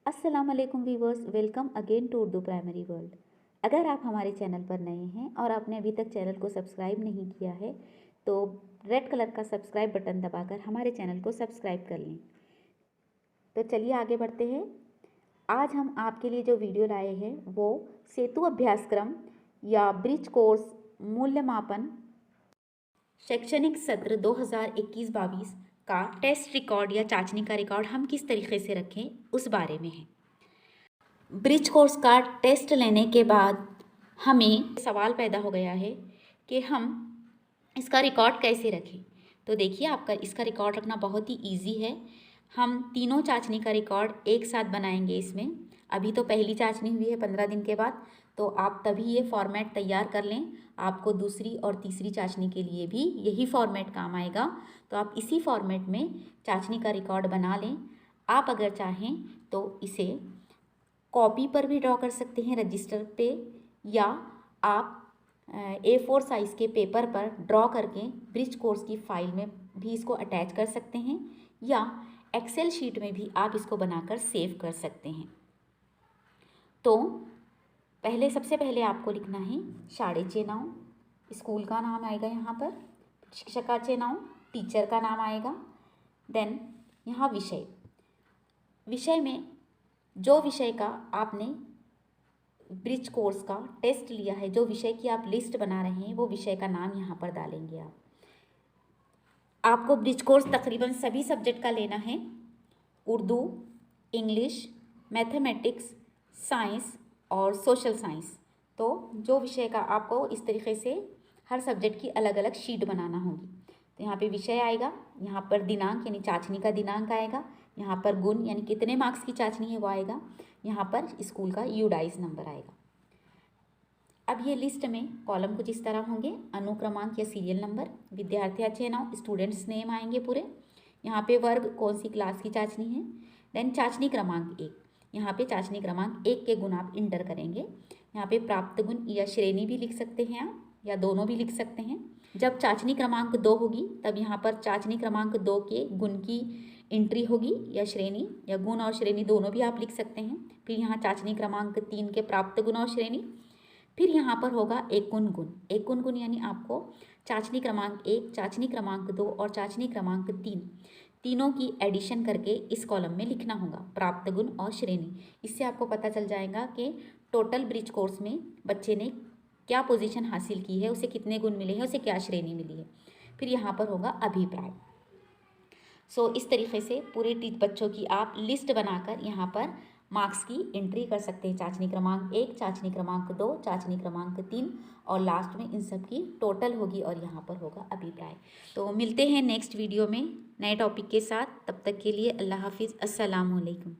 अस्सलाम वालेकुम viewers, welcome again to Urdu primary world. अगर आप हमारे चैनल पर नए हैं और आपने अभी तक चैनल को सब्सक्राइब नहीं किया है तो रेड कलर का सब्सक्राइब बटन दबाकर हमारे चैनल को सब्सक्राइब कर लें। तो चलिए आगे बढ़ते हैं। आज हम आपके लिए जो वीडियो लाए हैं वो सेतु अभ्यासक्रम या ब्रिज कोर्स मूल्यमापन शैक्षणिक सत्र 2021-22 का टेस्ट रिकॉर्ड या चाचनी का रिकॉर्ड हम किस तरीके से रखें उस बारे में है। ब्रिज कोर्स का टेस्ट लेने के बाद हमें सवाल पैदा हो गया है कि हम इसका रिकॉर्ड कैसे रखें। तो देखिए, आपका इसका रिकॉर्ड रखना बहुत ही इजी है। हम तीनों चाचनी का रिकॉर्ड एक साथ बनाएंगे। इसमें अभी तो पहली चाचनी हुई है 15 दिन के बाद, तो आप तभी ये फॉर्मेट तैयार कर लें। आपको दूसरी और तीसरी चाचनी के लिए भी यही फॉर्मेट काम आएगा, तो आप इसी फॉर्मेट में चाचनी का रिकॉर्ड बना लें। आप अगर चाहें तो इसे कॉपी पर भी ड्रॉ कर सकते हैं रजिस्टर पे, या आप A4 साइज़ के पेपर पर ड्रॉ करके ब्रिज कोर्स की फाइल में भी इसको अटैच कर सकते हैं, या एक्सेल शीट में भी आप इसको बनाकर सेव कर सकते हैं। तो सबसे पहले आपको लिखना है शाळेचे नाव, स्कूल का नाम आएगा यहाँ पर, शिक्षकाचे नाव, टीचर का नाम आएगा। देन यहाँ विषय में जो विषय का आपने ब्रिज कोर्स का टेस्ट लिया है, जो विषय की आप लिस्ट बना रहे हैं, वो विषय का नाम यहाँ पर डालेंगे आप। आपको ब्रिज कोर्स तकरीबन सभी सब्जेक्ट का लेना है, उर्दू, इंग्लिश, मैथमेटिक्स, साइंस और सोशल साइंस। तो जो विषय का आपको इस तरीके से हर सब्जेक्ट की अलग अलग शीट बनाना होगी। तो यहाँ पे विषय आएगा, यहाँ पर दिनांक यानी चाचनी का दिनांक आएगा, यहाँ पर गुण यानी कितने मार्क्स की चाचनी है वो आएगा, यहाँ पर स्कूल का यूडाइस नंबर आएगा। अब ये लिस्ट में कॉलम कुछ इस तरह होंगे, अनुक्रमांक या सीरियल नंबर, विद्यार्थ्याचे नाव, स्टूडेंट्स नेम आएंगे पूरे, यहाँ पे वर्ग कौन सी क्लास की चाचनी है। देन चाचनी क्रमांक 1, यहाँ पे चाचनी क्रमांक 1 के गुण आप इंटर करेंगे। यहाँ पे प्राप्त गुण या श्रेणी भी लिख सकते हैं आप, या दोनों भी लिख सकते हैं। जब चाचनी क्रमांक 2 होगी तब यहाँ पर चाचनी क्रमांक 2 के गुण की एंट्री होगी, या श्रेणी, या गुण और श्रेणी दोनों भी आप लिख सकते हैं। फिर यहाँ चाचनी क्रमांक 3 के प्राप्त गुण और श्रेणी। फिर यहाँ पर होगा एकुन गुण। एकुन गुण यानी आपको चाचनी क्रमांक 1, चाचनी क्रमांक 2 और चाचनी क्रमांक 3 तीनों की एडिशन करके इस कॉलम में लिखना होगा, प्राप्त गुण और श्रेणी। इससे आपको पता चल जाएगा कि टोटल ब्रिज कोर्स में बच्चे ने क्या पोजीशन हासिल की है, उसे कितने गुण मिले हैं, उसे क्या श्रेणी मिली है। फिर यहाँ पर होगा अभिप्राय। इस तरीके से पूरे बच्चों की आप लिस्ट बनाकर यहाँ पर मार्क्स की एंट्री कर सकते हैं। चाचनी क्रमांक 1, चाचनी क्रमांक 2, चाचनी क्रमांक 3 और लास्ट में इन सब की टोटल होगी और यहाँ पर होगा अभिप्राय। तो मिलते हैं नेक्स्ट वीडियो में नए टॉपिक के साथ। तब तक के लिए अल्लाह हाफिज़, अस्सलाम वालेकुम।